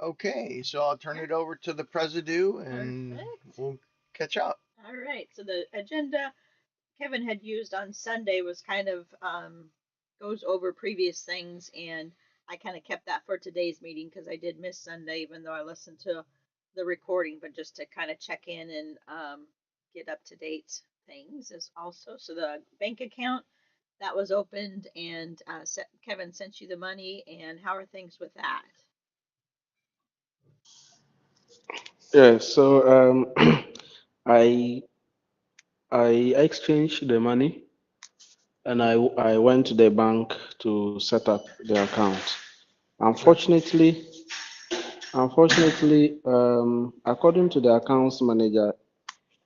Okay, so I'll turn Okay, it over to the President and perfect. we'll catch up. All right, so the agenda Kevin had used on Sunday was kind of goes over previous things, and I kind of kept that for today's meeting because I did miss Sunday, even though I listened to the recording, but just to kind of check in and get up to date things is also. So the bank account that was opened, and Kevin sent you the money, and how are things with that? Yeah, so I I exchanged the money and I went to the bank to set up the account. Okay. Unfortunately, according to the accounts manager,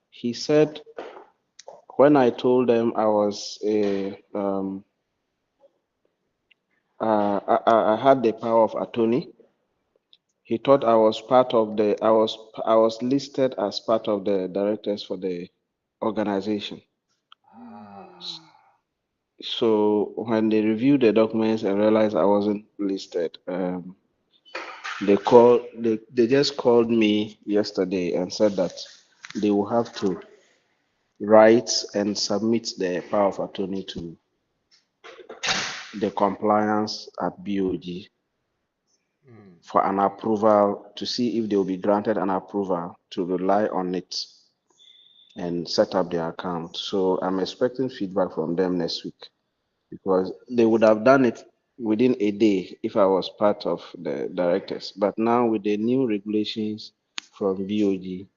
he said when I told them I was a I had the power of attorney, he thought I was listed as part of the directors for the organization. Ah, So when they reviewed the documents and realized I wasn't listed, they just called me yesterday and said that they will have to write and submit the power of attorney to the compliance at BOG mm, for an approval to see if they will be granted an approval to rely on it and set up their account. So I'm expecting feedback from them next week because they would have done it within a day if I was part of the directors. But now with the new regulations from BOG,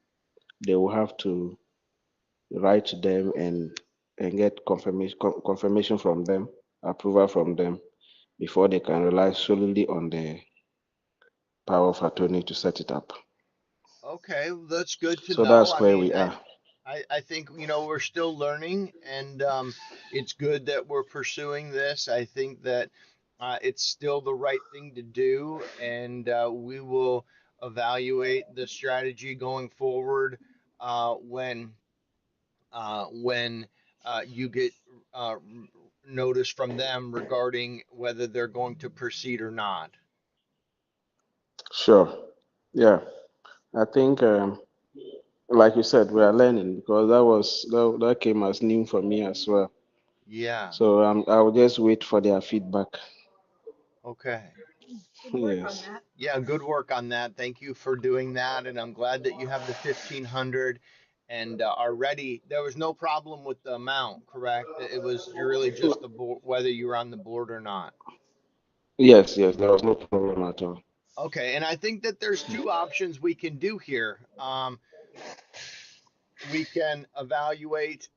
they will have to write to them and get confirmation from them, approval from them before they can rely solely on the power of attorney to set it up. okay, well, that's good to So know. that's I where mean, we are. I think, we're still learning and it's good that we're pursuing this. I think that it's still the right thing to do and we will evaluate the strategy going forward when you get uh, notice from them regarding whether they're going to proceed or not. Sure. Yeah. I think, like you said, we are learning because that came as new for me as well. Yeah. So I'll just wait for their feedback. Okay. Good work on Yes. that. Yeah, good work on that. Thank you for doing that. And I'm glad that you have the 1500 and are ready. There was no problem with the amount, correct? It was really just the board, whether you were on the board or not. Yes, yes, there was no problem at all. Okay. And I think that there's two options we can do here. We can evaluate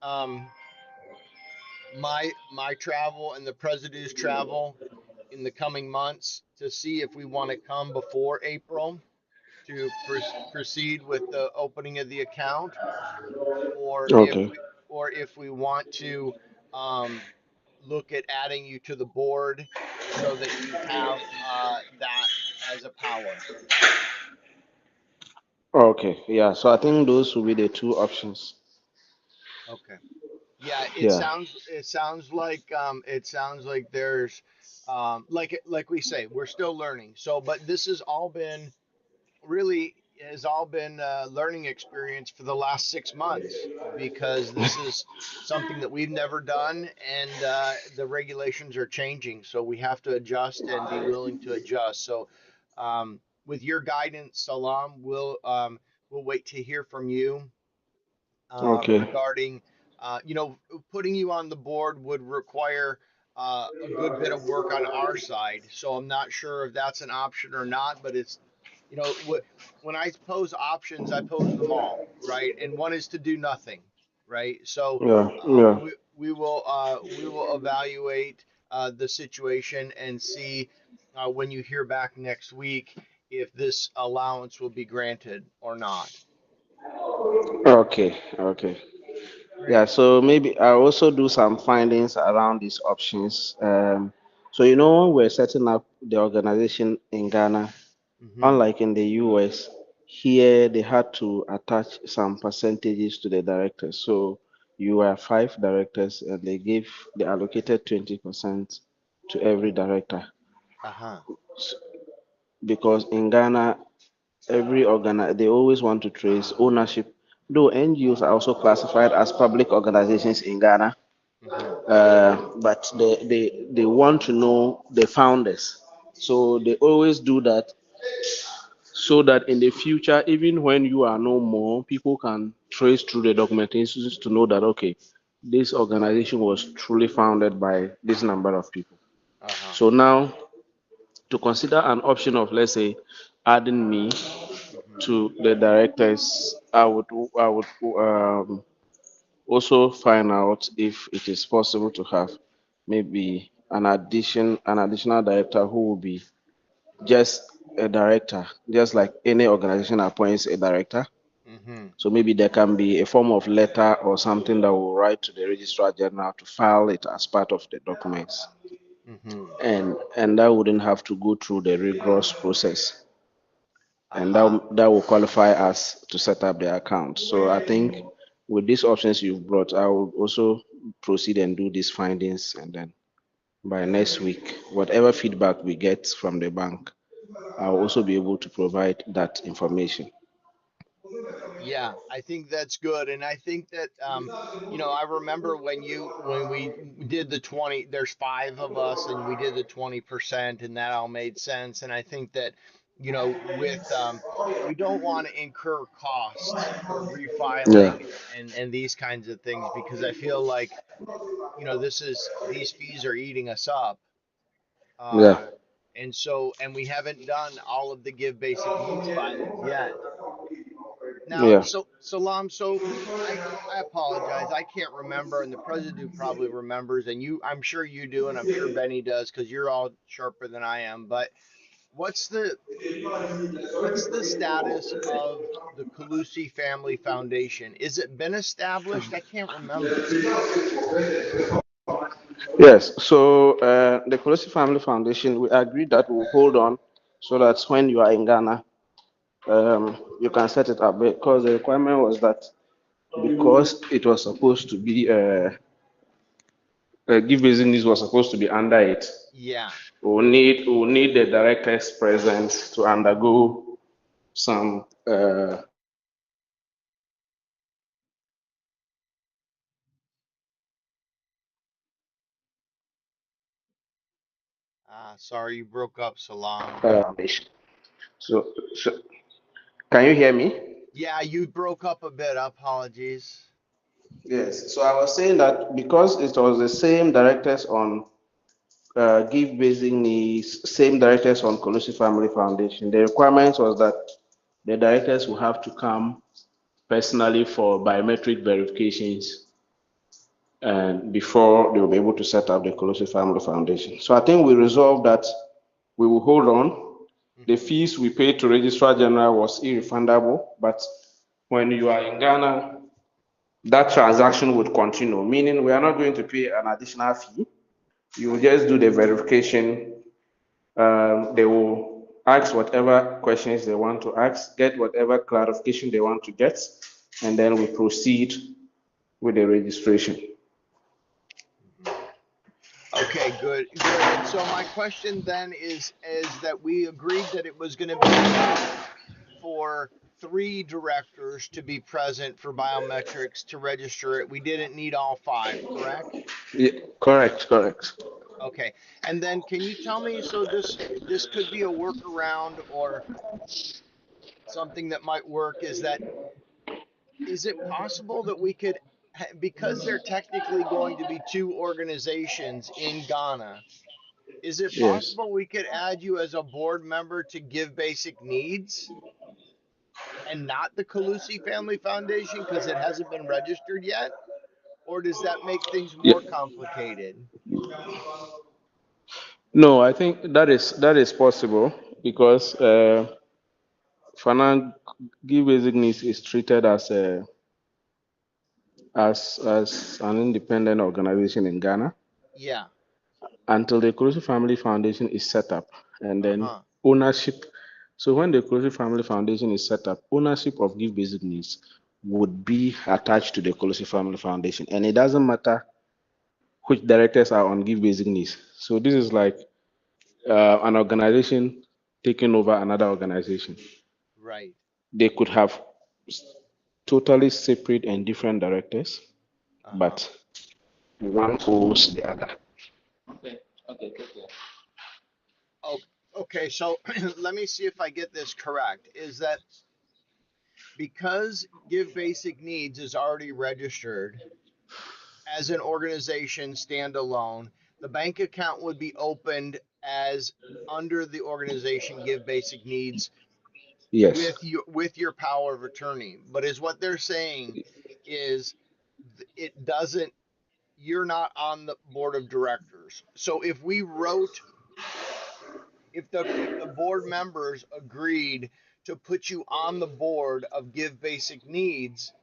my travel and the President's travel in the coming months to see if we want to come before April to proceed with the opening of the account, or if Okay. we or if we want to um, look at adding you to the board so that you have that as a power. Okay. Yeah. So I think those will be the two options. Okay. Yeah, Yeah. it sounds like there's like we say, we're still learning. So, but this has all been learning experience for the last 6 months because this is something that we've never done and the regulations are changing. So we have to adjust and be willing to adjust. So with your guidance, Salam, we'll wait to hear from you Okay. regarding, putting you on the board would require a good bit of work on our side. So I'm not sure if that's an option or not, but it's, when I pose options, I pose them all, right? And one is to do nothing, right? So Yeah. Yeah. we will evaluate the situation and see when you hear back next week if this allowance will be granted or not. Okay. Okay. Yeah. Great. So maybe I'll also do some findings around these options. So when we're setting up the organization in Ghana, Hmm. unlike in the US, here they had to attach some percentages to the directors. So you are five directors and they allocated 20% to every director. Uh-huh. S- Because in Ghana, every they always want to trace ownership. Though NGOs are also classified as public organizations in Ghana, Hmm. but they want to know the founders. So they always do that so that in the future, even when you are no more, people can trace through the documentation to know that, okay, this organization was truly founded by this number of people. Uh-huh. So now, to consider an option of, let's say, adding me Hmm. to the directors, I would also find out if it is possible to have maybe an additional director who will be just a director, just like any organization appoints a director. Hmm. So maybe there can be a form of letter or something that will write to the registrar general to file it as part of the documents, Hmm. and that wouldn't have to go through the rigorous process, and Uh-huh. that will qualify us to set up the account. So I think with these options you've brought, I will also proceed and do these findings, and then by next week, whatever feedback we get from the bank, I'll also be able to provide that information. Yeah, I think that's good. And I think that I remember when we did the 20, there's five of us and we did the 20% and that all made sense. And I think that, with we don't want to incur costs for Yeah, refiling and these kinds of things because I feel like, these fees are eating us up. yeah, Uh and we haven't done all of the give basic needs filings yet. Now, yeah. so Salam, so I apologize. I can't remember, and the president probably remembers, and I'm sure you do, and I'm sure Benny does, because you're all sharper than I am. But what's the what's the status of the Calusi Family Foundation? Is it been established? I can't remember. Yes, so the Pelosi Family Foundation, we agreed that we'll hold on so that when you are in Ghana, you can set it up because the requirement was that because it was supposed to be give business was supposed to be under it. Yeah. We'll need the director's presence to undergo some Sorry, you broke up, Salam. foundation. So can you hear me? Yeah, you broke up a bit. Apologies. Yes. So I was saying that because it was the same directors on give basic needs, same directors on Colusi Family Foundation. The requirement was that the directors will have to come personally for biometric verifications and before they will be able to set up the Colusi Family Foundation. So I think we resolved that we will hold on. The Hmm. fees we paid to Registrar General was irrefundable, but when you are in Ghana, that transaction would continue, meaning we are not going to pay an additional fee. You will just do the verification. They will ask whatever questions they want to ask, get whatever clarification they want to get, and then we proceed with the registration. Hmm. Okay, good, good. And so my question then is that we agreed that it was going to be enough for three directors to be present for biometrics to register it. We didn't need all five, correct? Yeah, correct, correct. Okay. And then can you tell me, so this could be a workaround or something that might work, is it possible that we could, because they're technically going to be two organizations in Ghana, is it Yes. possible we could add you as a board member to Give Basic Needs and not the Calusi Family Foundation because it hasn't been registered yet? Or does that make things Yeah. more complicated? No, I think that is possible because Fanan Give Basic Needs is treated as an independent organization in Ghana Yeah. until the Kurusi Family Foundation is set up, and Uh then huh. ownership. So when the Kurusi Family Foundation is set up, ownership of Give Basic Needs would be attached to the Kurusi Family Foundation, and it doesn't matter which directors are on Give Basic Needs. So this is like an organization taking over another organization. Right. They could have totally separate and different directors, Uh-huh. but one owns the other. Okay, okay, take care. Oh, okay. So let me see if I get this correct. Is that because Give Basic Needs is already registered as an organization standalone, the bank account would be opened as under the organization Give Basic Needs Yes. with your power of attorney. But is what they're saying is it doesn't, you're not on the board of directors. So if we wrote, if the board members agreed to put you on the board of Give Basic Needs,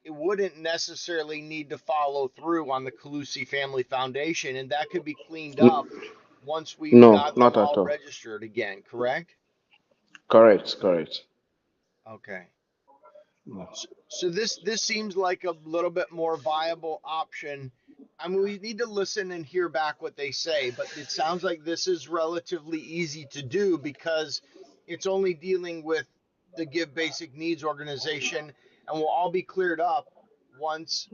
it wouldn't necessarily need to follow through on the Calusi Family Foundation, and that could be cleaned up once we've No, got them not at all all. registered again, correct? Correct, correct. Okay. Yeah. So this seems like a little bit more viable option. I mean, we need to listen and hear back what they say, but it sounds like this is relatively easy to do because it's only dealing with the Give Basic Needs organization, and will all be cleared up once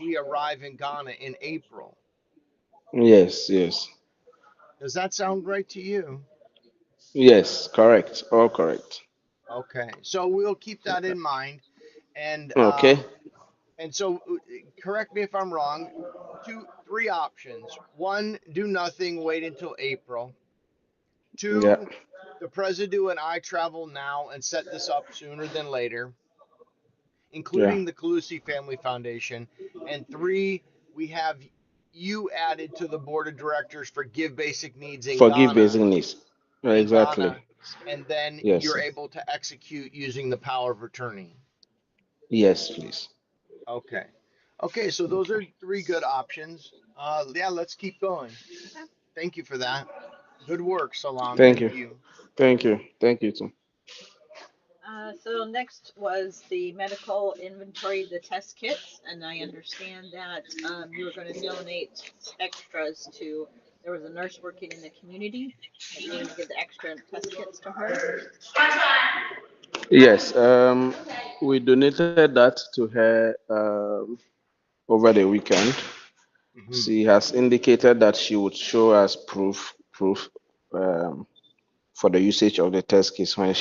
we arrive in Ghana in April. Yes, yes. Does that sound right to you? Yes, correct. All correct. Okay, so we'll keep that in mind, and Okay. so correct me if I'm wrong. Three options. One, do nothing, wait until April. Yeah. Two, the President and I travel now and set this up sooner than later, Yeah. including the Calusi Family Foundation. And three, we have you added to the board of directors for Give Basic Needs Forgive basic needs. in Exactly. Ghana, and then Yes. you're able to execute using the power of attorney. Yes, please. Okay. Okay, so those are three good options. Yeah, let's keep going. Okay. Thank you for that. Good work, Salam. Thank Thank you. you. Thank you. Thank you too. So next was the medical inventory, the test kits, and I understand that you were going to donate extras to. There was a nurse working in the community that you were going to give the extra test kits to her. Yes, we donated that to her over the weekend. Hmm. She has indicated that she would show us proof um, for the usage of the test kits when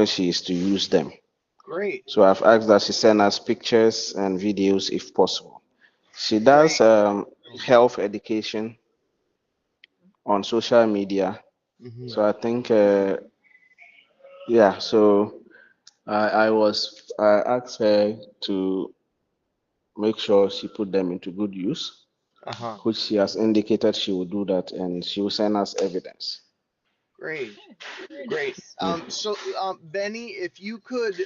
she is to use them. Great, So I've asked that she send us pictures and videos if possible. She does great. health education on social media. Hmm. So I think, yeah, so I asked her to make sure she put them into good use, Uh-huh. which she has indicated she will do that, and she will send us evidence. Great, Okay, very great. nice. Yeah. So, Benny, if you could,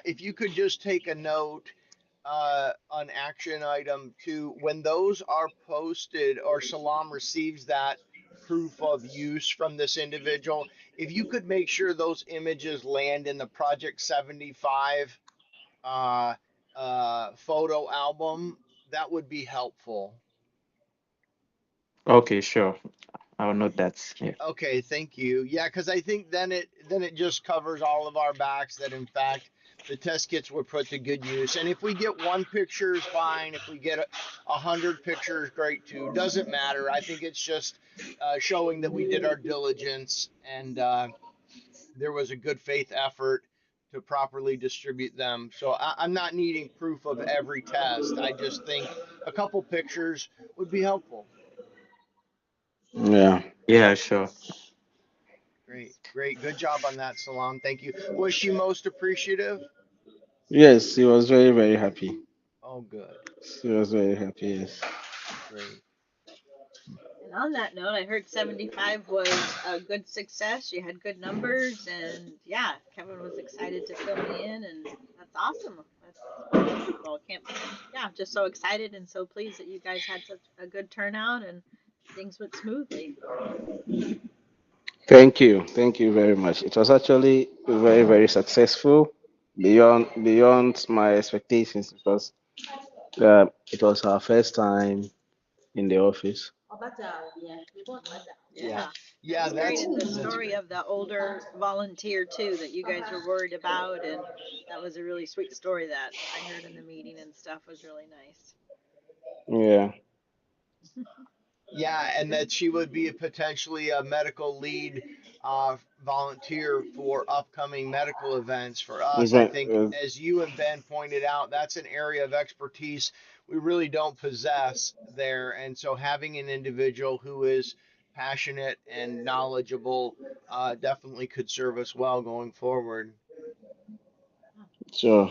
if you could just take a note on action item two, when those are posted or Salam receives that proof of use from this individual, if you could make sure those images land in the Project 75 uh, photo album, that would be helpful. Okay, sure. I'll note that. Yeah. Okay, thank you. Yeah, because I think then it just covers all of our backs that in fact the test kits were put to good use. And if we get one picture is fine. If we get 100 pictures, great too. Doesn't matter. I think it's just showing that we did our diligence and there was a good faith effort to properly distribute them. So I'm not needing proof of every test. I just think a couple pictures would be helpful. Yeah. Yeah, sure. Great, great, good job on that, Salam. Thank you. Was she most appreciative? Yes, she was very, very happy. Oh, good, She was very happy. Yes. great. And on that note, I heard 75 was a good success. You had good numbers, and yeah, Kevin was excited to fill me in, and that's awesome. That's wonderful. Can't, yeah, just so excited and so pleased that you guys had such a good turnout and things went smoothly. Thank you. Thank you very much. It was actually very, very successful beyond my expectations because it was our first time in the office. Yeah, Yeah. That Yeah, was great. And the that's story great. of the older volunteer too that you guys were worried about, and that was a really sweet story that I heard in the meeting and stuff was really nice. Yeah. Yeah, and that she would be potentially a medical lead volunteer for upcoming medical events for us. I Even think, as you and Ben pointed out, that's an area of expertise we really don't possess there. And so having an individual who is passionate and knowledgeable definitely could serve us well going forward. so.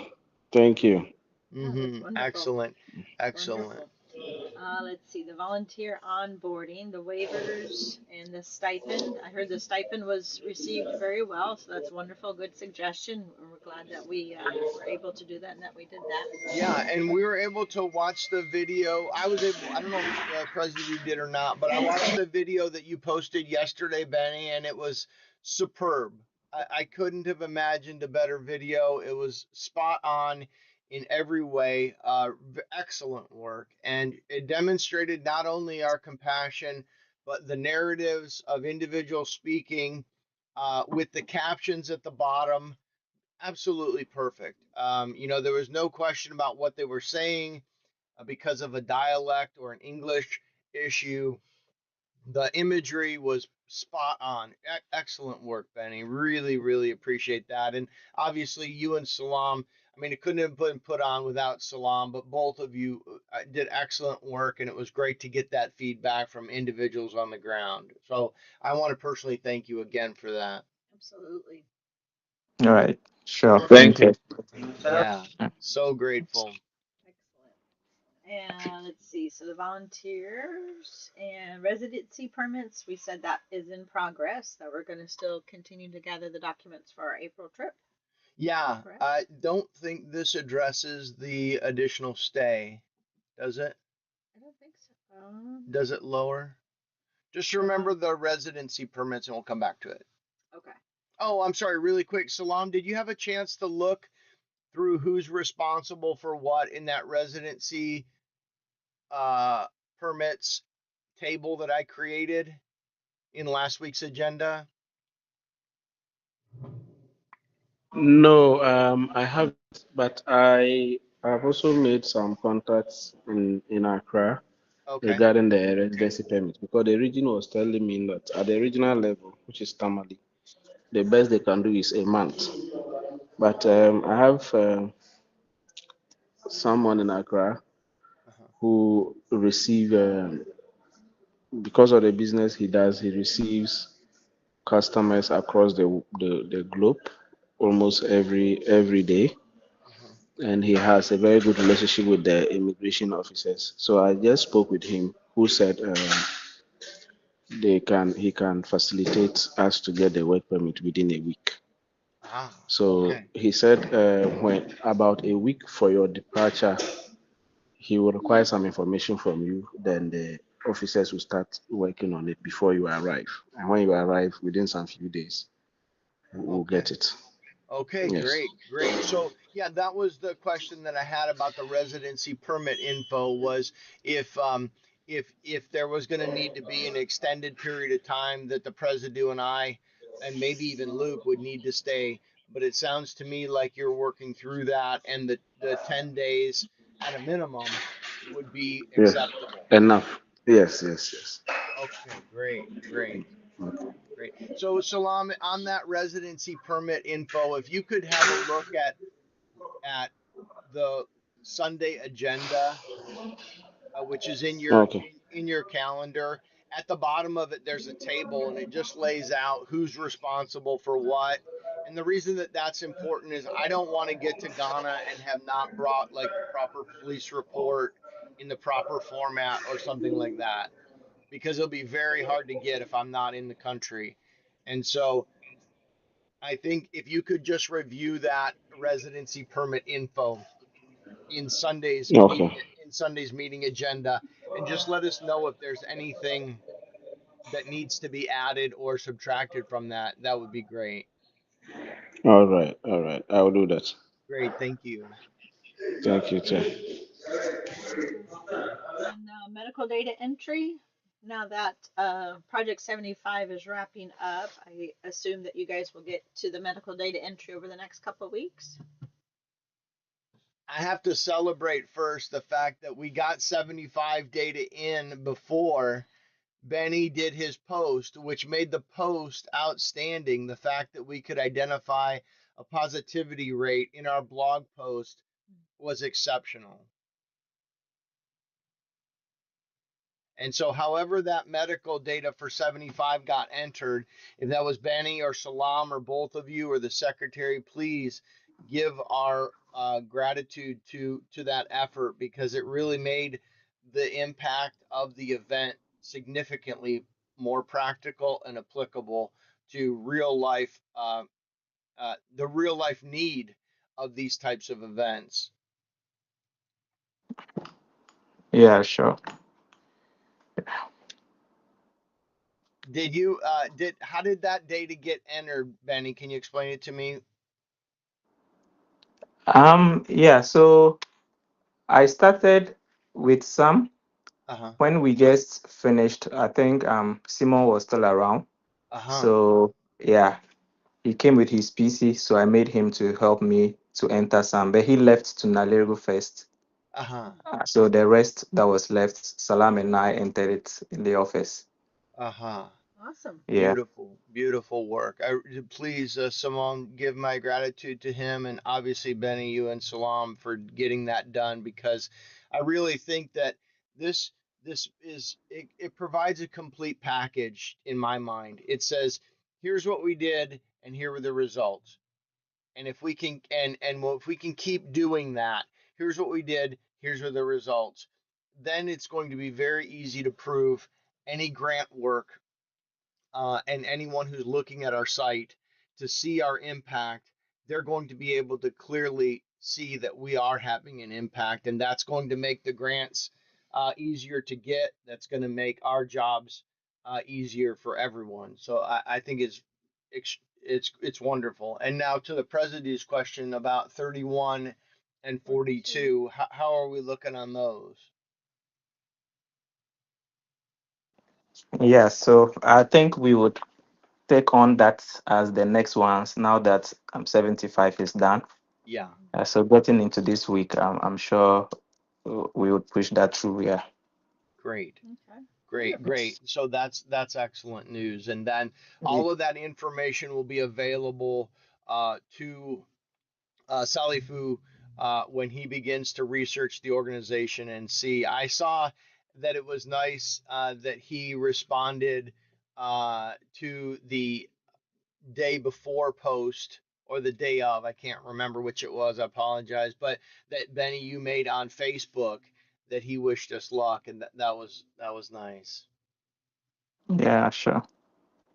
Thank you. Yeah, that's wonderful. Excellent. Excellent. Wonderful. Let's see, the volunteer onboarding, the waivers, and the stipend. I heard the stipend was received very well, so that's wonderful. Good suggestion. We're glad that we were able to do that and that we did that. Yeah, and we were able to watch the video. I was able, I don't know if President you did or not, but I watched the video that you posted yesterday, Benny, and it was superb. I couldn't have imagined a better video. It was spot on in every way. Excellent work. And it demonstrated not only our compassion, but the narratives of individuals speaking with the captions at the bottom, absolutely perfect. There was no question about what they were saying because of a dialect or an English issue. The imagery was spot on. Excellent work, Benny. Really, really appreciate that. And obviously, you and Salam. I mean, it couldn't have been put on without Salam, but both of you did excellent work, and it was great to get that feedback from individuals on the ground. So I want to personally thank you again for that. Absolutely. All right. Sure. Thank Thank you. you. Yeah, Yeah. so grateful. Excellent. And let's see, so the volunteers and residency permits, we said that is in progress, that we're going to still continue to gather the documents for our April trip, Yeah, correct? I don't think this addresses the additional stay, does it? I don't think so. Does it lower? Just remember the residency permits and we'll come back to it. Okay. Oh, I'm sorry, really quick. Salam, did you have a chance to look through who's responsible for what in that residency uh, permits table that I created in last week's agenda? No, I haven't, but I have also made some contacts in Accra Okay. regarding the residency permit because the region was telling me that at the regional level, which is Tamale, the best they can do is a month. But I have someone in Accra Uh-huh. who receive because of the business he does, he receives customers across the globe almost every day, Uh-huh. and he has a very good relationship with the immigration officers. So I just spoke with him, who said he can facilitate us to get the work permit within a week. Ah, So okay. he said when about a week for your departure, he will require some information from you. Then the officers will start working on it before you arrive. And when you arrive, within some few days, we'll Okay. get it. Okay, Yes. great, great. So yeah, that was the question that I had about the residency permit info was if if there was going to need to be an extended period of time that the President and I and maybe even Luke would need to stay. But it sounds to me like you're working through that, and the 10 days at a minimum would be Yes. acceptable. Enough. Yes, yes, yes. Okay, great, great. Great. So Salam, on that residency permit info, if you could have a look at the Sunday agenda, which is in your Okay. in your calendar. At the bottom of it, there's a table, and it just lays out who's responsible for what. And the reason that that's important is I don't want to get to Ghana and have not brought like the proper police report in the proper format or something like that, because it'll be very hard to get if I'm not in the country. And so I think if you could just review that residency permit info in Okay. Sunday's meeting agenda and just let us know if there's anything that needs to be added or subtracted from that. That would be great. All right. All right. I will do that. Great, thank you. Thank you, too. And medical data entry, Now that Project 75 is wrapping up, I assume that you guys will get to the medical data entry over the next couple of weeks. I have to celebrate first the fact that we got 75 data in before Benny did his post, which made the post outstanding. The fact that we could identify a positivity rate in our blog post was exceptional. And so, however, that medical data for 75 got entered, if that was Benny or Salam or both of you or the secretary, please give our gratitude to that effort, because it really made the impact of the event significantly more practical and applicable to real life, the real life need of these types of events. Yeah, sure. Did you did how did that data get entered, Benny? Can you explain it to me? Yeah, so I started with some Uh-huh. when we just finished. I think Simon was still around. Uh-huh. So yeah, he came with his PC, so I made him to help me to enter some, but he left to Nalerigu first. Uh-huh. So the rest that was left, Salam and I entered it in the office. Uh-huh. Awesome. Yeah. Beautiful, beautiful work. Please, Simone, give my gratitude to him, and obviously Benny, you and Salam for getting that done, because I really think that this this is it provides a complete package in my mind. It says, here's what we did, and here were the results. And if we can if we can keep doing that, here's what we did, here's are the results, then it's going to be very easy to prove any grant work, and anyone who's looking at our site to see our impact, they're going to be able to clearly see that we are having an impact, and that's going to make the grants easier to get. That's going to make our jobs easier for everyone. So I think it's wonderful. And now to the president's question about 31 and 42. 42, how are we looking on those? Yeah, so I think we would take on that as the next ones now that 75 is done. Yeah, So getting into this week, I'm sure we would push that through. Yeah. great. Okay. Great, Wonderful. great. So that's excellent news. And then all of that information will be available to Salifu when he begins to research the organization and see. I saw that it was nice that he responded to the day before post or the day of. I can't remember which it was. I apologize. But that Benny, you made on Facebook, that he wished us luck, and that was nice. Yeah, sure.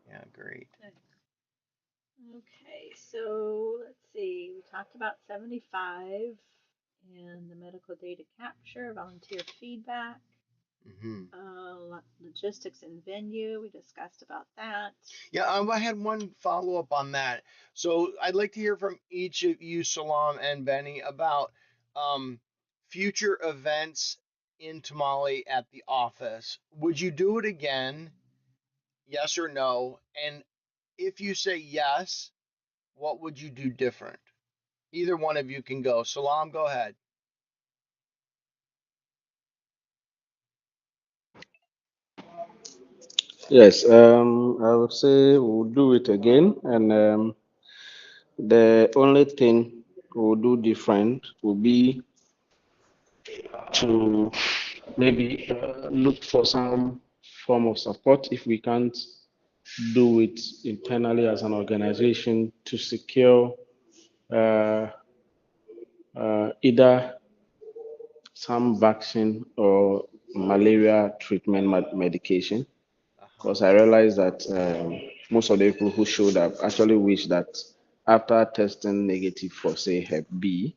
Yeah, great. Nice. Okay, so let's see. We talked about 75 and the medical data capture, volunteer feedback, Hmm. logistics and venue. We discussed about that. Yeah, I had one follow up on that. So I'd like to hear from each of you, Salam and Benny, about um, future events in Tamale at the office. Would you do it again? Yes or no? And if you say yes, what would you do different? Either one of you can go. Salam, go ahead. Yes, I would say we'll do it again, and the only thing we'll do different will be to maybe look for some form of support if we can't do it internally as an organization to secure uh, either some vaccine or malaria treatment medication. Uh-huh. Because I realized that most of the people who showed up actually wish that after testing negative for, say, Hep B,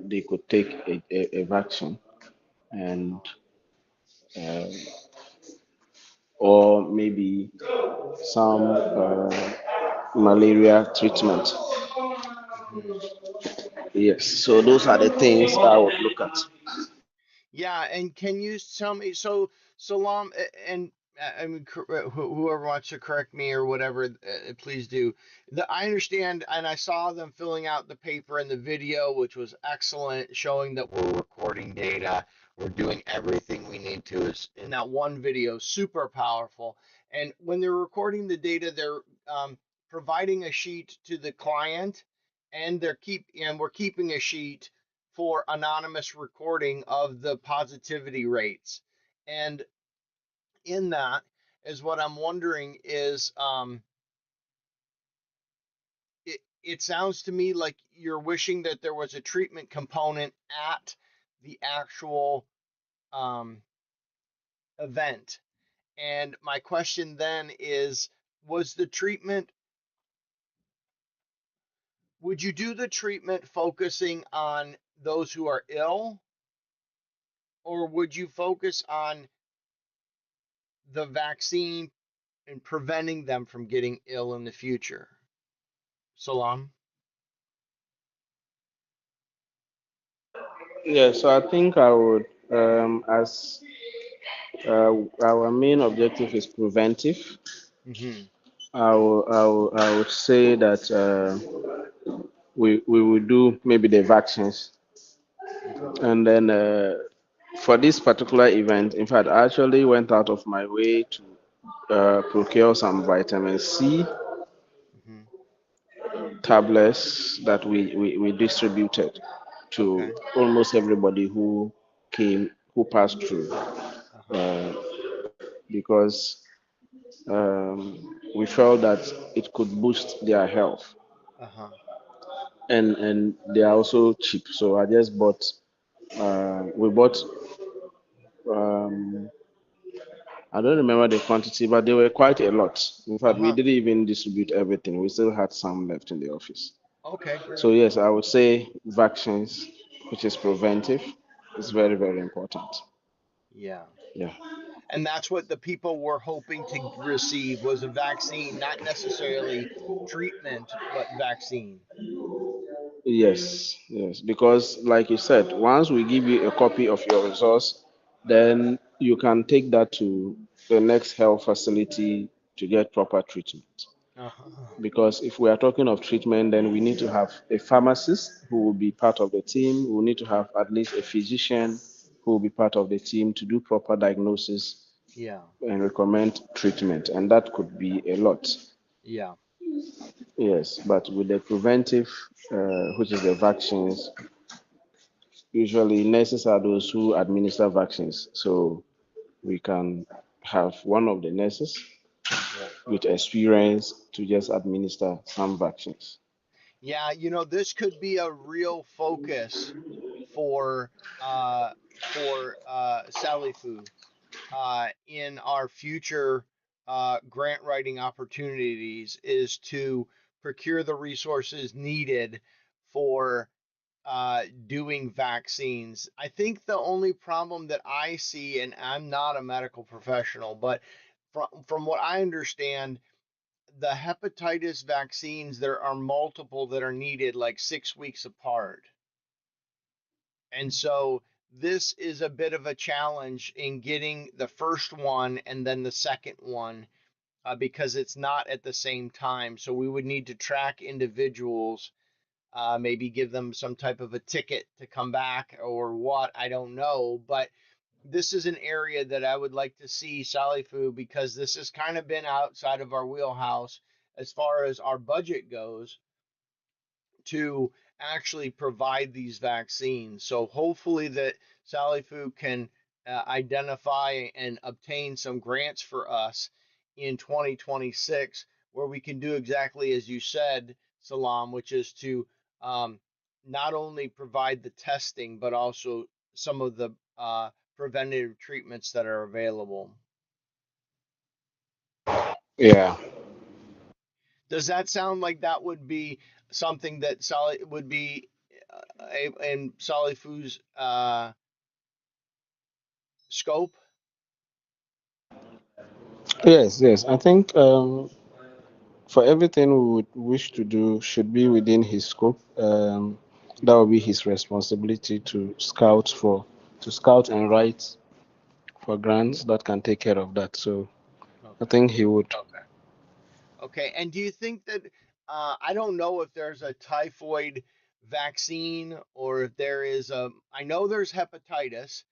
they could take a vaccine and or maybe some malaria treatment. Hmm. Yes, so those are the things I would look at. Yeah, and can you tell me, so Salam, and I mean, whoever wants to correct me or whatever, please do. I understand, and I saw them filling out the paper and the video, which was excellent, showing that we're recording data, we're doing everything we need to. Is in that one video, super powerful. And when they're recording the data, they're providing a sheet to the client, and we're keeping a sheet for anonymous recording of the positivity rates. And in that is what I'm wondering is it sounds to me like you're wishing that there was a treatment component at the actual um, event. And my question then is, was the treatment, would you do the treatment focusing on those who are ill, or would you focus on the vaccine and preventing them from getting ill in the future? Salam. Yeah, so I think I would, as our main objective is preventive. Mm-hmm. I would say that we will do maybe the vaccines, Mm-hmm. and then for this particular event, in fact, I actually went out of my way to procure some vitamin C Mm-hmm. tablets that we distributed to Okay. almost everybody who came, who passed through, Uh-huh. because we felt that it could boost their health, Uh-huh. and they are also cheap. So I just bought, we bought, um, I don't remember the quantity, but they were quite a lot. In fact, we Uh-huh. didn't even distribute everything. We still had some left in the office. Okay, So great. yes, I would say vaccines, which is preventive, is Mm-hmm. very, very important. Yeah. Yeah. And that's what the people were hoping to receive was a vaccine, not necessarily treatment, but vaccine. Yes, yes. Because like you said, once we give you a copy of your results, then you can take that to the next health facility to get proper treatment. Uh-huh. Because if we are talking of treatment, then we need to have a pharmacist who will be part of the team. We need to have at least a physician who will be part of the team to do proper diagnosis Yeah. and recommend treatment. And that could be a lot. Yeah. Yes, but with the preventive, which is the vaccines, usually nurses are those who administer vaccines. So we can have one of the nurses Right. with experience to just administer some vaccines. Yeah, this could be a real focus for uh Sally Fu in our future grant writing opportunities is to procure the resources needed for doing vaccines. I think the only problem that I see, and I'm not a medical professional, but from what I understand, the hepatitis vaccines, there are multiple that are needed like 6 weeks apart. And so this is a bit of a challenge in getting the first one and then the second one because it's not at the same time. So we would need to track individuals, maybe give them some type of a ticket to come back or what, I don't know. But this is an area that I would like to see Salifu because this has kind of been outside of our wheelhouse as far as our budget goes to actually provide these vaccines. So hopefully that Salifu can identify and obtain some grants for us in 2026 where we can do exactly as you said, Salam, which is to um, not only provide the testing but also some of the preventative treatments that are available. Yeah. Does that sound like that would be something that Sally would be in Salifu's scope? Yes, yes. I think for everything we would wish to do should be within his scope. That will be his responsibility to scout for to scout and write for grants that can take care of that. So I Okay. think he would. Okay. And do you think that I don't know if there's a typhoid vaccine or if there is a I know there's hepatitis,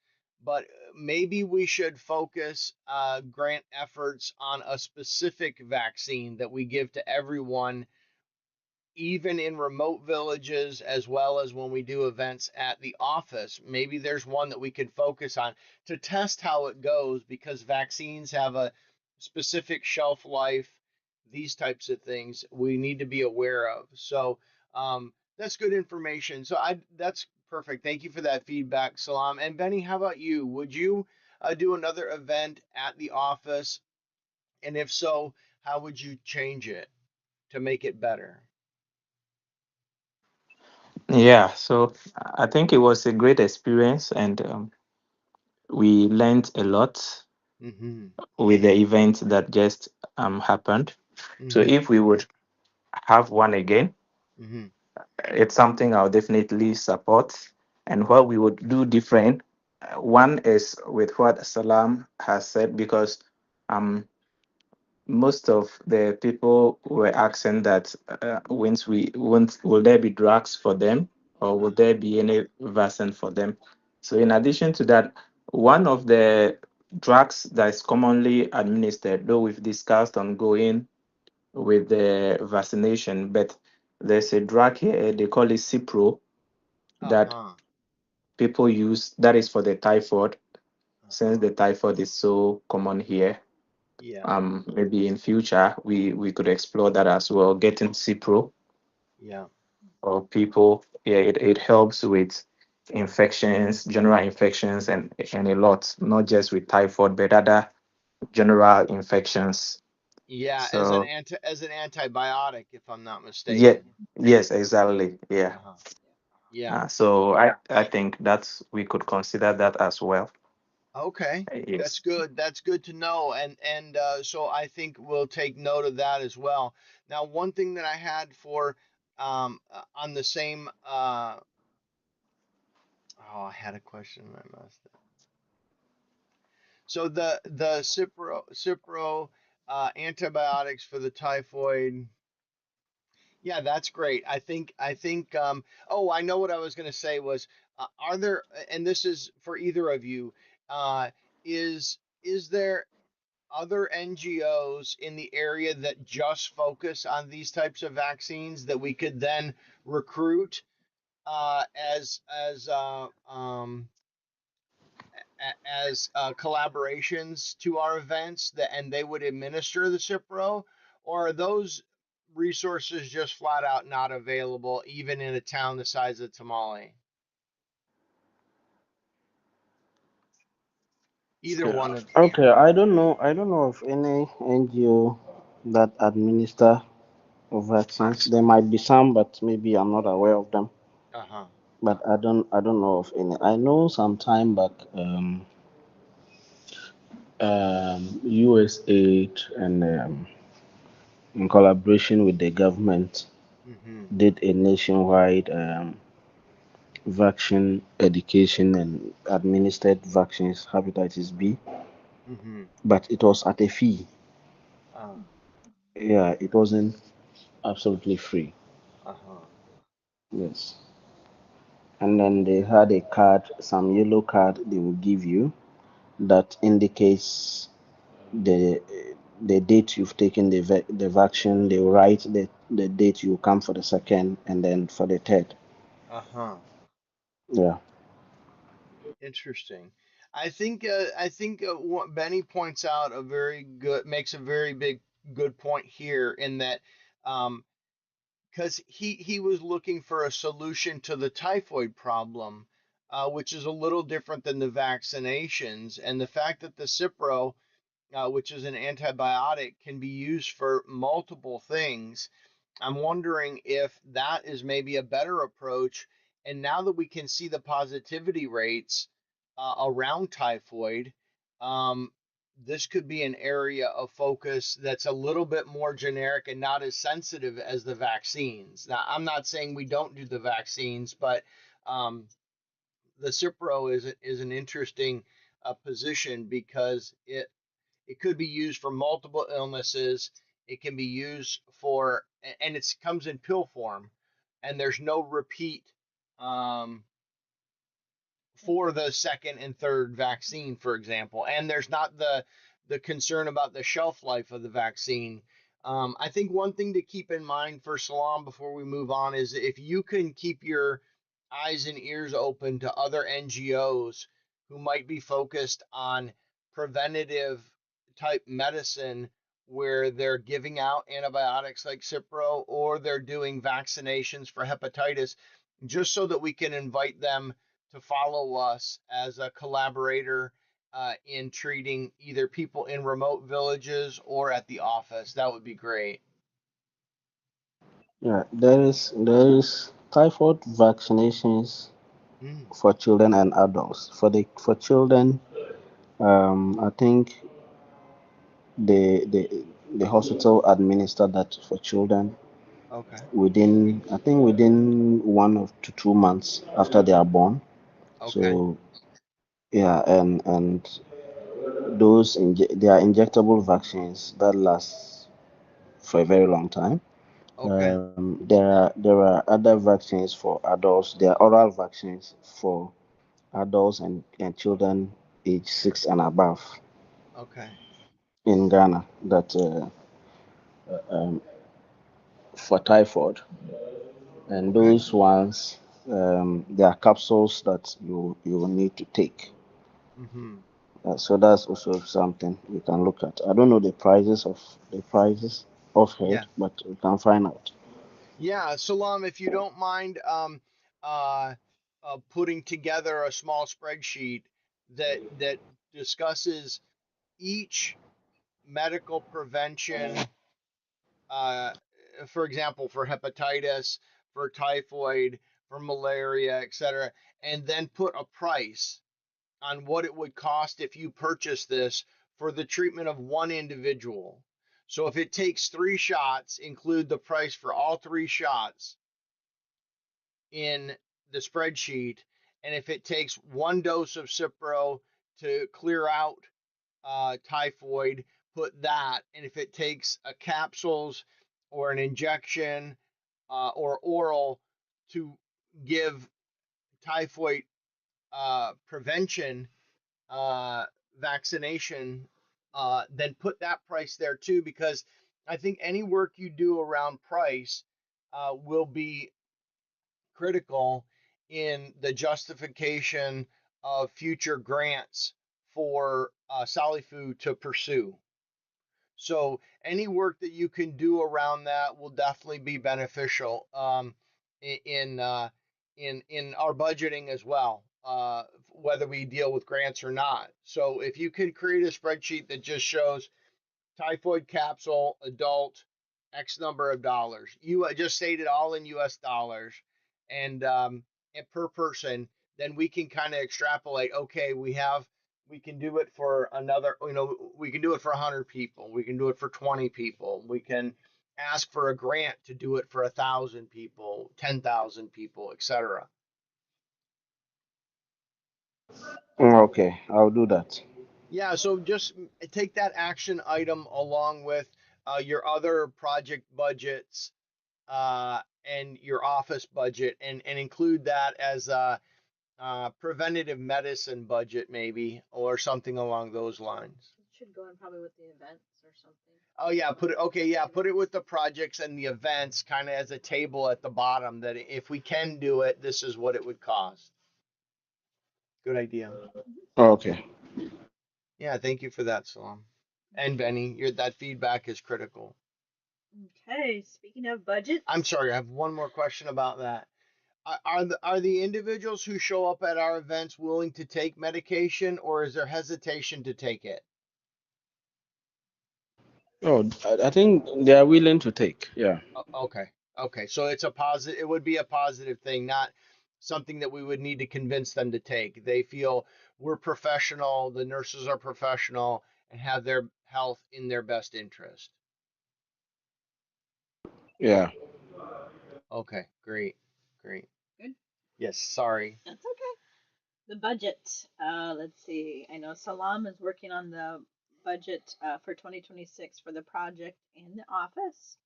but maybe we should focus grant efforts on a specific vaccine that we give to everyone even in remote villages as well as when we do events at the office. Maybe there's one that we could focus on to test how it goes because vaccines have a specific shelf life, these types of things we need to be aware of. So that's good information. So that's perfect. Thank you for that feedback, Salam. And Benny, how about you? Would you do another event at the office? And if so, how would you change it to make it better? Yeah, so I think it was a great experience, and we learned a lot Mm-hmm. with the event that just happened. So Mm-hmm. if we would have one again, Mm-hmm. it's something I'll definitely support. And what we would do different, one is with what Salam has said, because um most of the people were asking that once we won't will there be drugs for them, or will there be any vaccine for them. So in addition to that, one of the drugs that is commonly administered, though we've discussed on going with the vaccination, but there's a drug here, they call it Cipro, that Uh-huh. people use, that is for the typhoid, since Uh-huh. the typhoid is so common here. Yeah. Maybe in future we could explore that as well, getting Cipro Yeah. or people. Yeah, it helps with infections, general infections, and a lot, not just with typhoid but other general infections. Yeah, So as an antibiotic, if I'm not yeah, mistaken. yes, exactly, yeah. Uh-huh. Yeah. So I think that's, we could consider that as well. Okay. That's Yes. good. That's good to know. And so I think we'll take note of that as well. Now, one thing that I had for on the same oh, I had a question and I missed it. So the Cipro antibiotics for the typhoid. Yeah, that's great. I think oh, I know what I was going to say was are there and this is for either of you uh is there other NGOs in the area that just focus on these types of vaccines that we could then recruit as collaborations to our events that and they would administer the Cipro, or are those resources just flat out not available even in a town the size of Tamale? Either Okay. one of Okay. I don't know. I don't know of any NGO that administer vaccines. There might be some, but maybe I'm not aware of them. uh-huh. But I don't know of any. I know some time back, USAID and in collaboration with the government Mhm. did a nationwide vaccine education and administered vaccines hepatitis B, Mhm. but it was at a fee. Uh, Yeah, it wasn't absolutely free. uh-huh. Yes. And then they had a card, some yellow card they will give you that indicates the the date you've taken the vaccine. They will write the date you come for the second and then for the third. Uh-huh. Yeah. Interesting. I think what Benny points out a very good makes a very big good point here in that um because he was looking for a solution to the typhoid problem, which is a little different than the vaccinations, and the fact that the Cipro, which is an antibiotic, can be used for multiple things. I'm wondering if that is maybe a better approach. And now that we can see the positivity rates around typhoid, um, this could be an area of focus that's a little bit more generic and not as sensitive as the vaccines. Now, I'm not saying we don't do the vaccines, but um, the Cipro is an interesting position because it could be used for multiple illnesses. It can be used for, and it comes in pill form, and there's no repeat um, for the second and third vaccine, for example. And there's not the concern about the shelf life of the vaccine. I think one thing to keep in mind for Salam before we move on is if you can keep your eyes and ears open to other NGOs who might be focused on preventative type medicine where they're giving out antibiotics like Cipro or they're doing vaccinations for hepatitis, just so that we can invite them to follow us as a collaborator in treating either people in remote villages or at the office. That would be great. Yeah, there is typhoid vaccinations Mm, for children and adults. For children, I think the the the hospital administer that for children okay. within 1 to 2 months after they are born. Okay. So yeah, and they are injectable vaccines that last for a very long time. Okay. There are other vaccines for adults. There are oral vaccines for adults and children age 6 and above Okay. in Ghana that um, for typhoid, and Okay. those ones there are capsules that you will need to take. Mm-hmm. So that's also something we can look at. I don't know the prices of Yeah. head, but we can find out. Yeah. Salam, if you don't mind uh, putting together a small spreadsheet that discusses each medical prevention, uh, for example, for hepatitis, for typhoid, for malaria, etc., and then put a price on what it would cost if you purchase this for the treatment of one individual. So if it takes 3 shots, include the price for all 3 shots in the spreadsheet. And if it takes 1 dose of Cipro to clear out typhoid, put that. And if it takes a capsules or an injection or oral to give typhoid prevention uh, vaccination, then put that price there too, because I think any work you do around price will be critical in the justification of future grants for Solifu to pursue. So any work that you can do around that will definitely be beneficial in in our budgeting as well, whether we deal with grants or not. So if you could create a spreadsheet that just shows typhoid capsule, adult, X number of dollars. You just stated all in US dollars and per person, then we can kind of extrapolate, okay, we can do it for another, we can do it for 100 people. We can do it for 20 people. We can ask for a grant to do it for 1,000 people, 10,000 people, etc. Okay, I'll do that. Yeah, so just take that action item along with your other project budgets and your office budget and include that as a, preventative medicine budget maybe or something along those lines. It should go in probably with the events or something. Oh yeah, put it okay, yeah, put it with the projects and the events kind of as a table at the bottom that if we can do it, this is what it would cost. Good idea. Okay. Yeah, thank you for that, Salam. And Benny, that feedback is critical. Okay, speaking of budgets, I'm sorry, I have one more question about that. Are the individuals who show up at our events willing to take medication, or is there hesitation to take it? Oh, I think they are willing to take. Yeah. Okay, okay, so it's a positive. It would be a positive thing, not something that we would need to convince them to take. They feel we're professional, the nurses are professional, and have their health in their best interest. Yeah. Okay, great, great. good. Yes, sorry. That's okay. The budget. Let's see. I know Salam is working on the budget for 2026 for the project and the office,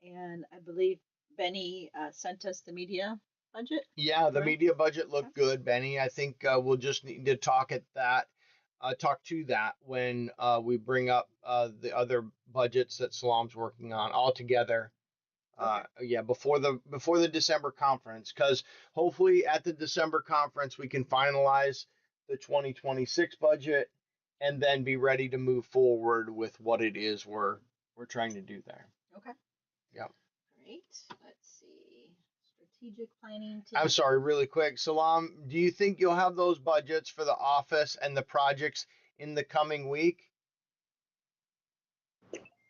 and I believe Benny sent us the media budget. Yeah, the Correct? media budget Okay. looked good, Benny. I think we'll just need to talk to that when we bring up the other budgets that Salam's working on all together. Okay. Yeah, before the December conference, because hopefully at the December conference we can finalize the 2026 budget and then be ready to move forward with what it is we're trying to do there. Okay. Yeah. Great. Let's see. Strategic planning I'm team. sorry, really quick. Salam, do you think you'll have those budgets for the office and the projects in the coming week?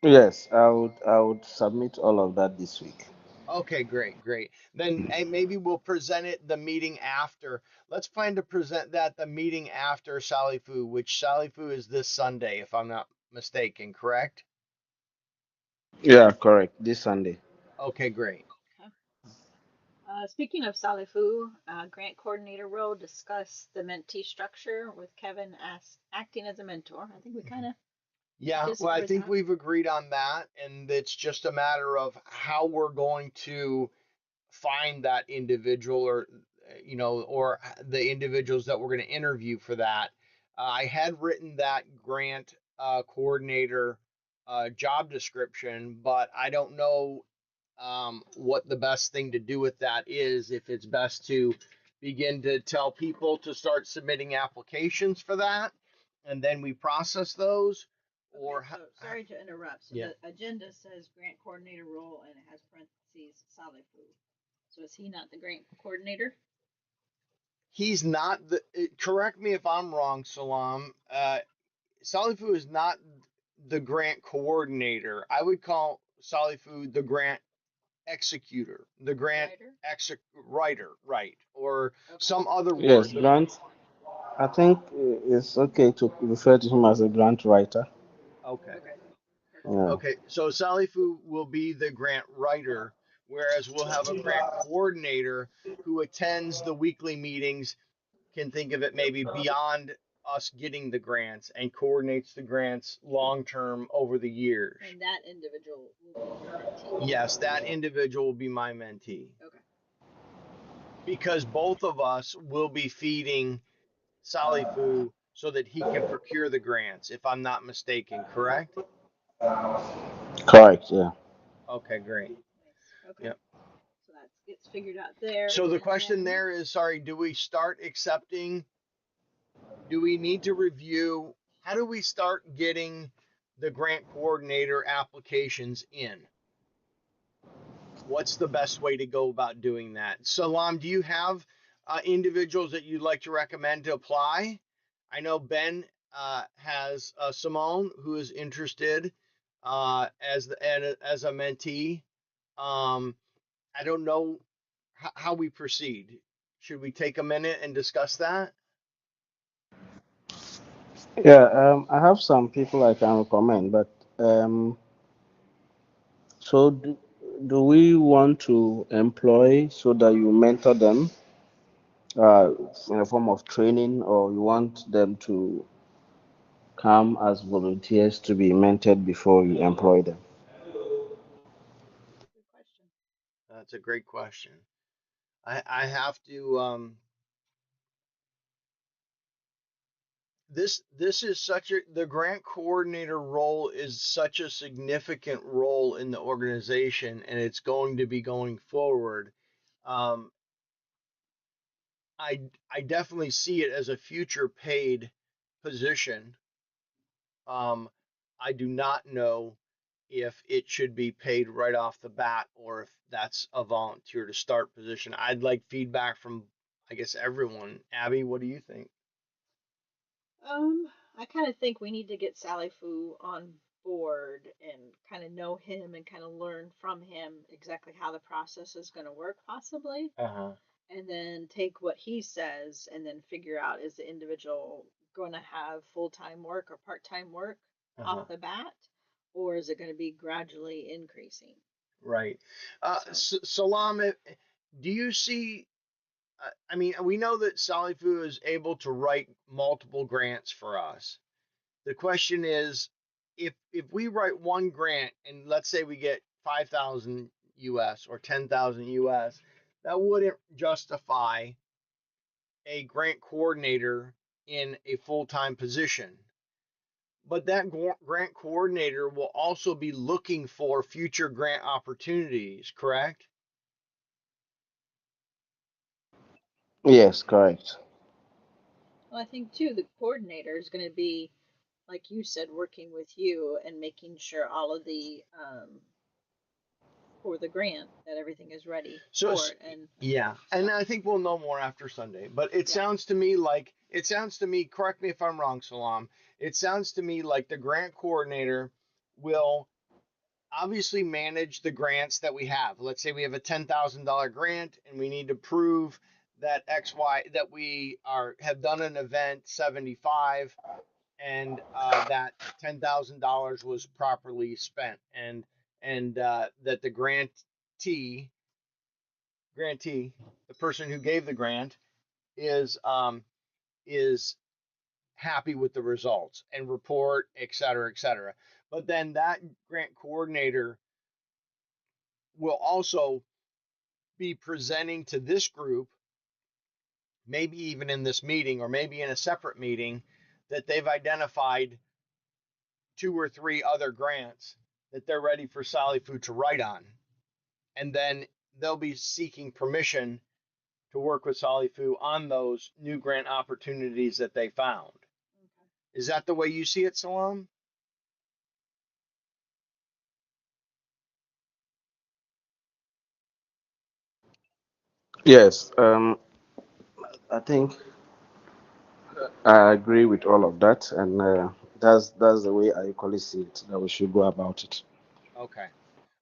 Yes, I would submit all of that this week. Okay, great, great. Then maybe we'll present it the meeting after. Let's plan to present that the meeting after Salifu, which Salifu is this Sunday, if I'm not mistaken, correct? Yeah, correct. This Sunday. Okay, great. Okay. Speaking of Salifu, grant coordinator role, discuss the mentee structure with Kevin as acting as a mentor. I think we kind of Yeah, just well, I covered think that. we've agreed on that, and it's just a matter of how we're going to find that individual or the individuals that we're going to interview for that. I had written that grant coordinator job description, but I don't know what the best thing to do with that is. If it's best to begin to tell people to start submitting applications for that, and then we process those, Okay, or so sorry to interrupt. So yeah, the agenda says grant coordinator role and it has parentheses Salifu. So is he not the grant coordinator? he's not the. Correct me if I'm wrong, Salam. Salifu is not the grant coordinator. I would call Salifu the grant executor, the grant Writer? writer, right, or Okay. some other Yes, word. But grant. I think it's okay to refer to him as a grant writer. okay, Okay. Perfect. Yeah. okay. So Salifu will be the grant writer, whereas we'll have a grant coordinator who attends the weekly meetings. Can think of it maybe beyond us getting the grants and coordinates the grants long term over the years. And that individual will be your mentee. Yes, that individual will be my mentee Okay. because both of us will be feeding Salifu so that he can procure the grants, if I'm not mistaken, correct? Correct. Yeah. Okay. Okay, great. Nice. Okay. Yep. So that gets figured out there. So the And question then there is, sorry, do we start accepting? Do we need to review? How do we start getting the grant coordinator applications in? What's the best way to go about doing that? Salam, do you have individuals that you'd like to recommend to apply? I know Ben has Simone who is interested as a mentee. Um, I don't know how we proceed. Should we take a minute and discuss that? Yeah. I have some people I can recommend, but um, so do we want to employ so that you mentor them uh, in a form of training, or you want them to come as volunteers to be mentored before you employ them? good question. That's a great question. I have to this is such a the grant coordinator role is such a significant role in the organization, and it's going to be going forward. um, I definitely see it as a future paid position. um, I do not know if it should be paid right off the bat or if that's a volunteer to start position. I'd like feedback from, I guess, everyone. Abby, what do you think? I kind of think we need to get Sally Fu on board and kind of know him and kind of learn from him exactly how the process is going to work, possibly, Uh-huh. and then take what he says and then figure out is the individual going to have full-time work or part-time work off Uh-huh. the bat, or is it going to be gradually increasing? Right. So, Salam, do you see? I mean, we know that Salifu is able to write multiple grants for us. The question is, if we write one grant and let's say we get 5,000 US or 10,000 US, that wouldn't justify a grant coordinator in a full-time position. But that grant coordinator will also be looking for future grant opportunities, correct? Yes, correct. Well, I think too, the coordinator is going to be, like you said, working with you and making sure all of the, for the grant, that everything is ready So for it. And yeah, and so, I think we'll know more after Sunday. But it yeah. sounds to me like it sounds to me. Correct me if I'm wrong, Salam. It sounds to me like the grant coordinator will obviously manage the grants that we have. Let's say we have a $10,000 grant and we need to prove that XY that we are have done an event 75 and that $10,000 was properly spent and that the grantee, the person who gave the grant is happy with the results and report, et cetera, et cetera. But then that grant coordinator will also be presenting to this group, maybe even in this meeting or maybe in a separate meeting, that they've identified two or three other grants that they're ready for Salifu to write on. And then they'll be seeking permission to work with Salifu on those new grant opportunities that they found. Is that the way you see it, Salam? Yes, I think I agree with all of that, and that's the way I equally see it. That we should go about it. Okay.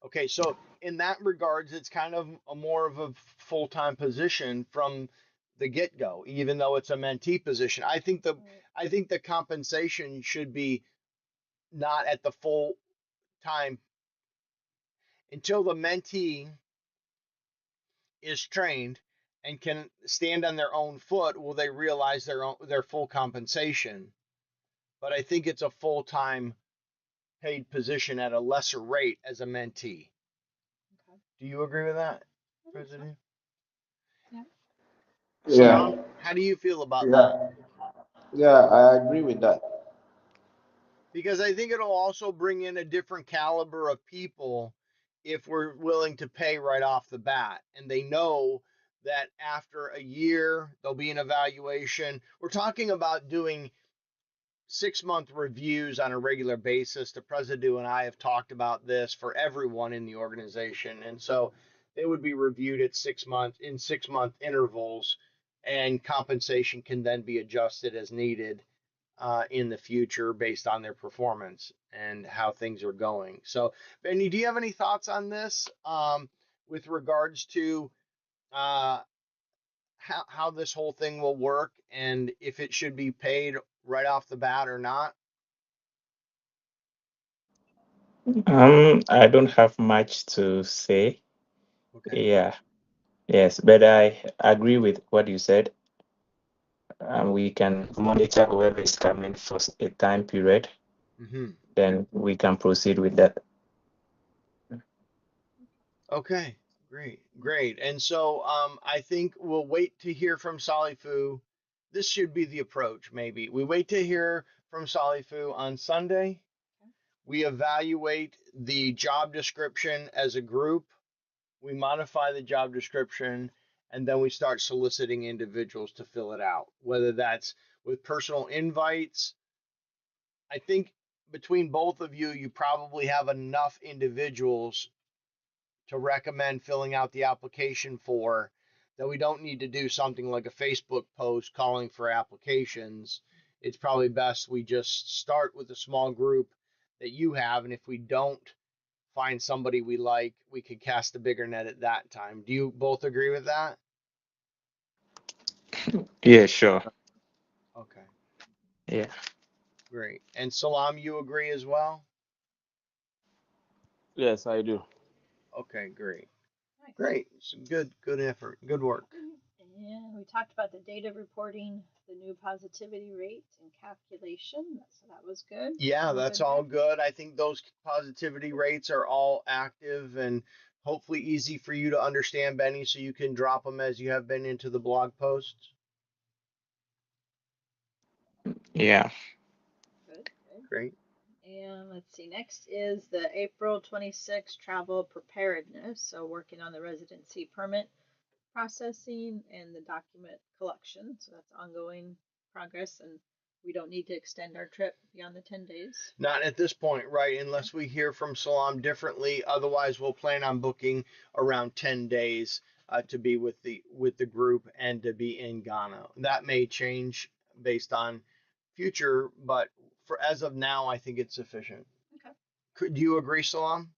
Okay, so in that regards, it's kind of a more of a full-time position from the get-go, even though it's a mentee position. Right. I think the compensation should be not at the full time until the mentee is trained and can stand on their own foot. Will they realize their full compensation? But I think it's a full-time paid position at a lesser rate as a mentee. Okay. Do you agree with that, I think so. President? Yeah. Yeah, Salam, how do you feel about that? yeah, yeah. I agree with that. Because I think it'll also bring in a different caliber of people if we're willing to pay right off the bat. And they know that after a year, there'll be an evaluation. We're talking about doing 6-month reviews on a regular basis. The president and I have talked about this for everyone in the organization. And so they would be reviewed at 6 months in 6-month intervals, and compensation can then be adjusted as needed in the future based on their performance and how things are going. So, Benny, do you have any thoughts on this with regards to uh, how this whole thing will work and if it should be paid right off the bat or not? I don't have much to say. Okay. Yeah, yes, but I agree with what you said. We can monitor whoever is coming for a time period, Hmm. then we can proceed with that. Okay. Great. Great. And so I think we'll wait to hear from Salifu. This should be the approach, maybe. We wait to hear from Salifu on Sunday. We evaluate the job description as a group, we modify the job description, and then we start soliciting individuals to fill it out, whether that's with personal invites. I think between both of you, you probably have enough individuals to recommend filling out the application for that we don't need to do something like a Facebook post calling for applications. It's probably best we just start with a small group that you have, and if we don't find somebody we like, we could cast a bigger net at that time. Do you both agree with that? Yeah, sure. Okay, Yeah. great. And Salam, you agree as well? Yes, I do. Okay, great. Nice. Great. So good effort. Good work. And we talked about the data reporting, the new positivity rate and calculation. So that was good. Yeah, All that's good all there. good. I think those positivity rates are all active and hopefully easy for you to understand, Benny, so you can drop them as you have been into the blog posts. Yeah. Good, good. Great. And let's see, next is the April 26th travel preparedness. So working on the residency permit processing and the document collection. So that's ongoing progress, and we don't need to extend our trip beyond the 10 days. Not at this point, right? Okay. Unless we hear from Salam differently. Otherwise, we'll plan on booking around 10 days to be with the group and to be in Ghana. That may change based on future, but for as of now, I think it's sufficient. Okay. Could you agree, Salam?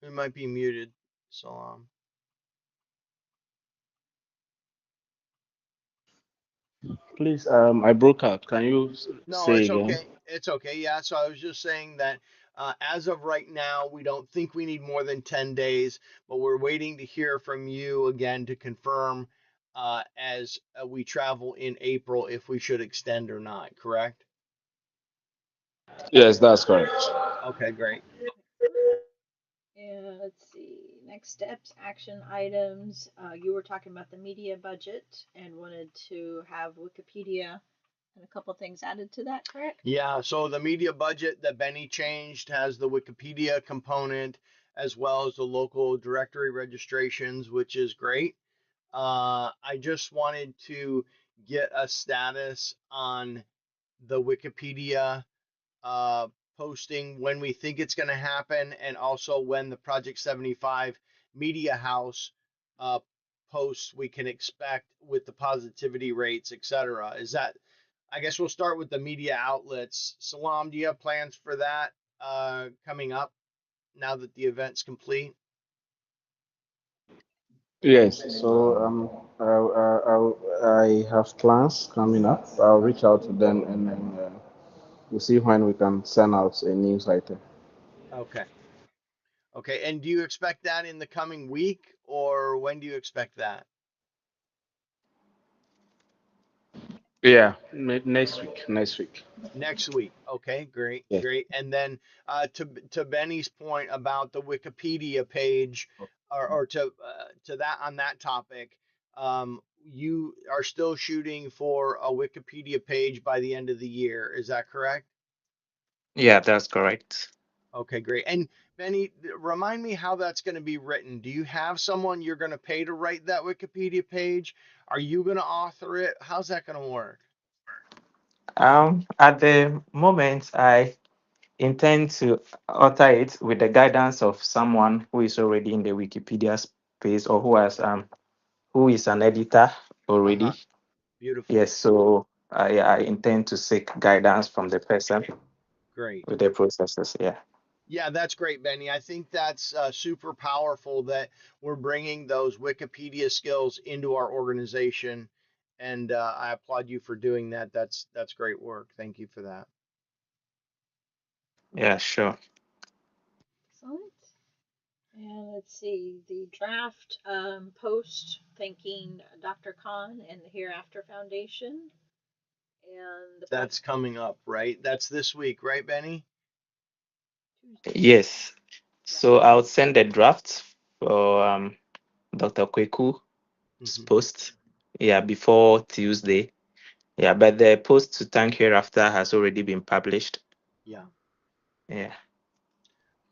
It might be muted, Salam. Please, I broke out. Can you No, say it's again? okay. It's okay. Yeah. So I was just saying that as of right now, we don't think we need more than 10 days, but we're waiting to hear from you again to confirm as we travel in April if we should extend or not. Correct? Yes, that's correct. Okay, great. Excellent. And let's see, next steps, action items. You were talking about the media budget and wanted to have Wikipedia and a couple things added to that, correct? Yeah. So the media budget that Benny changed has the Wikipedia component as well as the local directory registrations, which is great. I just wanted to get a status on the Wikipedia uh, posting when we think it's going to happen and also when the Project 75 Media House uh, posts we can expect with the positivity rates, etc. Is that, I guess we'll start with the media outlets. Salam, do you have plans for that coming up now that the event's complete? Yes, so I have plans coming up. I'll reach out to them and then we'll see when we can send out a newsletter. Okay. Okay. And do you expect that in the coming week or when do you expect that? Yeah, next week. Next week. Next week. Okay, great, Yes. great. And then to Benny's point about the Wikipedia page, or to that on that topic, you are still shooting for a Wikipedia page by the end of the year. Is that correct? Yeah, that's correct. Okay, great. And Benny, remind me how that's going to be written. Do you have someone you're going to pay to write that Wikipedia page? Are you going to author it? How's that going to work? At the moment, I intend to alter it with the guidance of someone who is already in the Wikipedia space or who is an editor Uh-huh. already. Beautiful. Yes, so I intend to seek guidance from the person Great. with the processes. Yeah. Yeah, that's great, Benny. I think that's super powerful that we're bringing those Wikipedia skills into our organization, and I applaud you for doing that. That's great work. Thank you for that. Yeah, sure. Excellent. And let's see, the draft post thanking Dr. Khan and the Hereafter Foundation and the That's project coming up, right? That's this week, right, Benny? Tuesday. Yes. Yeah. So I'll send a draft for Dr. Kweku's Hmm. post. Yeah, before Tuesday. Yeah, but the post to thank hereafter has already been published. Yeah, Yeah.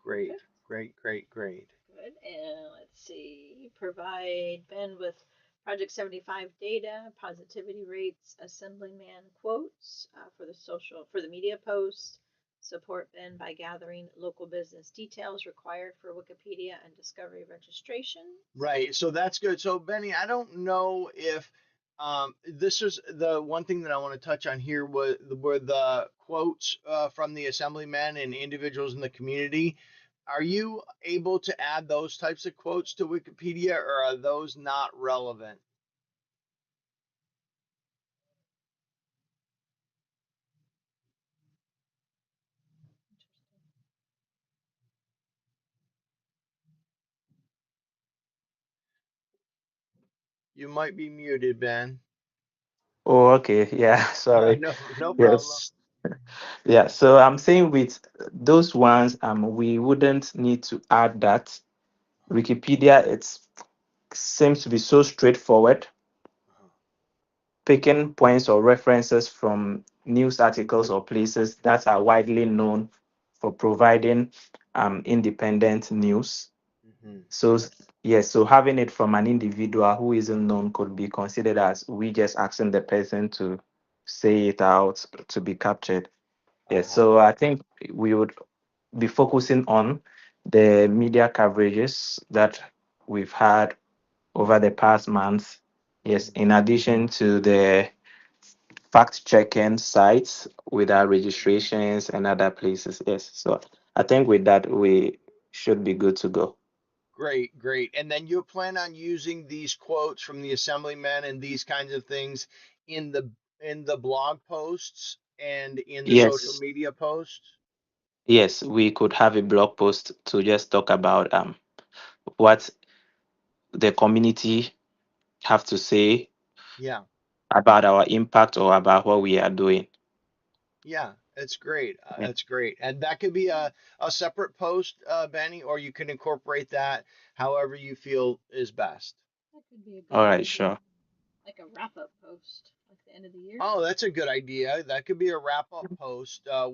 great, Okay. great, great, great. Good. And let's see, provide Ben with Project 75 data, positivity rates, assemblyman quotes for the media posts. Support Ben by gathering local business details required for Wikipedia and Discovery registration. Right. So that's good. So Benny, I don't know if this is the one thing that I want to touch on here were the quotes from the assemblymen and individuals in the community. Are you able to add those types of quotes to Wikipedia, or are those not relevant? You might be muted, Ben. Oh, okay. Yeah, sorry. No, no problem. Yes. Yeah, so I'm saying with those ones, we wouldn't need to add that. Wikipedia, it seems to be so straightforward, picking points or references from news articles or places that are widely known for providing independent news. Hmm. So yes, so having it from an individual who isn't known could be considered as we just asking the person to say it out to be captured. Yes, Uh-huh. so I think we would be focusing on the media coverages that we've had over the past months. Yes, in addition to the fact checking sites with our registrations and other places. Yes, so I think with that we should be good to go. Great, great. And then you plan on using these quotes from the assemblymen and these kinds of things in the blog posts and in the social Yes, media posts? yes, we could have a blog post to just talk about what the community have to say Yeah. about our impact or about what we are doing. Yeah, that's great. Yeah. That's great. And that could be a separate post, Benny, or you can incorporate that however you feel is best. That could be a good All right, idea, sure. like a wrap-up post, like the end of the year. Oh, that's a good idea. That could be a wrap-up post Eh,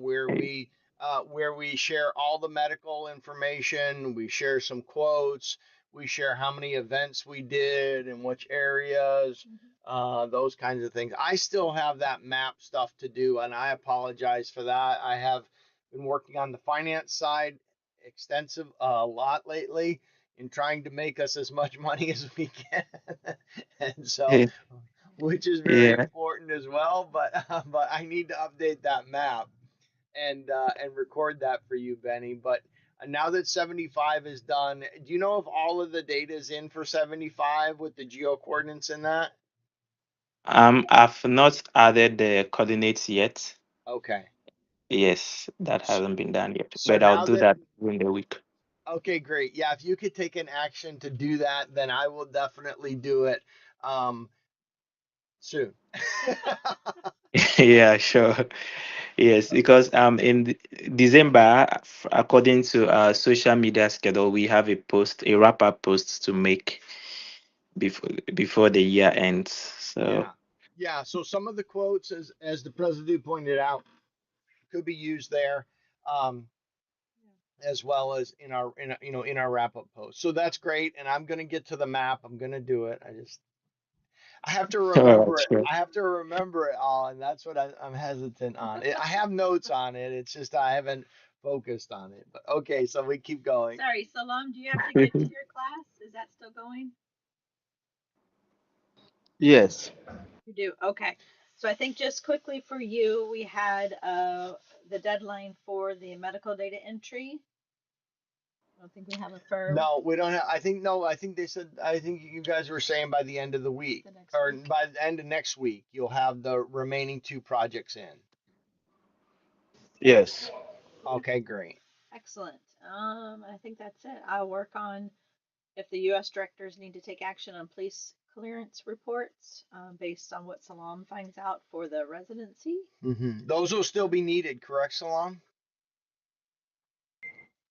where we share all the medical information, we share some quotes, we share how many events we did in which areas, Hmm. those kinds of things. I still have that map stuff to do, and I apologize for that. I have been working on the finance side extensive a lot lately in trying to make us as much money as we can. And so eh, which is very Yeah. important as well. But but I need to update that map and record that for you, Benny. But now that 75 is done, do you know if all of the data is in for 75 with the geo coordinates in that? I've not added the coordinates yet. Okay. Yes, that hasn't been done yet, So but I'll now do that that during the week. okay, great. Yeah, if you could take an action to do that, then I will definitely do it soon. Yeah, sure. Yes, because in December, according to our social media schedule, we have a wrap-up post to make before the year ends. So Yeah. Yeah, so some of the quotes as the president pointed out could be used there. Um, as well as in our in our wrap up post. So that's great, and I'm gonna get to the map. I'm gonna do it. I have to remember it. sure. I have to remember it all, and that's what I'm hesitant on. I have notes on it. It's just I haven't focused on it. But okay, so we keep going. Sorry, Salam, do you have to get to your class? Is that still going? Yes. You do. Okay. So I think just quickly for you, we had the deadline for the medical data entry. I don't think we have a firm No, we don't have. I think no. I think they said. I think you guys were saying by the end of the week the next or week. by the end of next week, you'll have the remaining two projects in. Yes. Yeah, Okay, great. excellent. I think that's it. I'll work on if the U.S. directors need to take action on police clearance reports based on what Salam finds out for the residency. Those will still be needed, correct, Salam?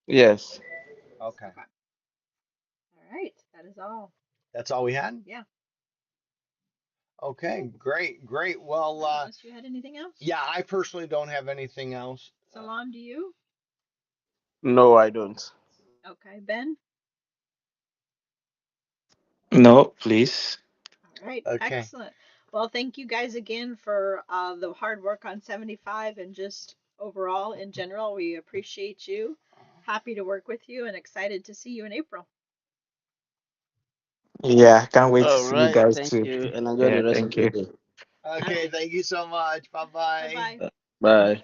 Yes. Okay. Okay. All right. That is all. That's all we had? Yeah. Okay, Cool. great, great. Well, Yeah, unless you had anything else. yeah, I personally don't have anything else. Salam, do you? No, I don't. Okay, Ben. No, please. All right, Okay. excellent. Well, thank you guys again for the hard work on 75 and just overall in general. We appreciate you. Happy to work with you and excited to see you in April. Yeah, can't wait to All see you right. guys Thank too. you and enjoy Yeah, the rest of thank your you. day. Okay, Okay, thank you so much. Bye bye bye. bye. Bye.